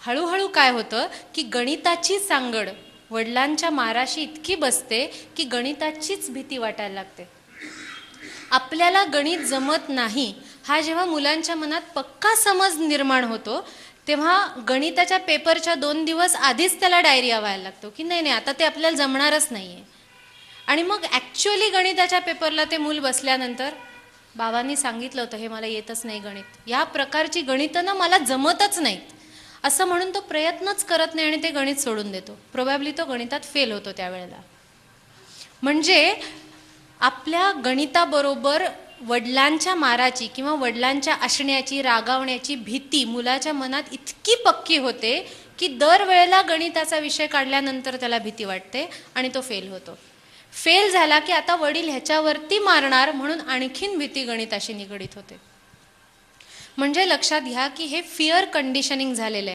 हळूहळू काय होतं की गणिताची सांगड वडिलांच्या माराशी इतकी बसते की गणिताचीच भीती वाटायला लागते. आपल्याला गणित जमत नाही हा जेव्हा मुलांच्या मनात पक्का समज निर्माण होतो तेव्हा गणिताच्या पेपरच्या 2 दिवस आधीच त्याला डायरिया व्हायला लागतो की नाही आता ते आपल्याला जमणारच नाही आहे. आणि मग ॲक्च्युअली गणिताच्या पेपरला ते मूल बसल्यानंतर बाबांनी सांगितलं होतं हे मला येतच नाही गणित, या प्रकारची गणितं ना मला जमतच नाहीत असं म्हणून तो प्रयत्नच करत नाही आणि ते गणित सोडून देतो. प्रोबॅबली तो गणितात फेल होतो त्यावेळेला. म्हणजे आपल्या गणिताबरोबर वडिलांच्या माराची किंवा वडिलांच्या असण्याची रागावण्याची भीती मुलाच्या मनात इतकी पक्की होते की दरवेळेला गणिताचा विषय काढल्यानंतर त्याला भीती वाटते आणि तो फेल होतो. फेल झाला की आता वडील ह्याच्यावरती मारणार म्हणून आणखीन भीती गणिताशी निगडीत होते. म्हणजे लक्षात घ्या की हे फिअर कंडिशनिंग झालेलं आहे.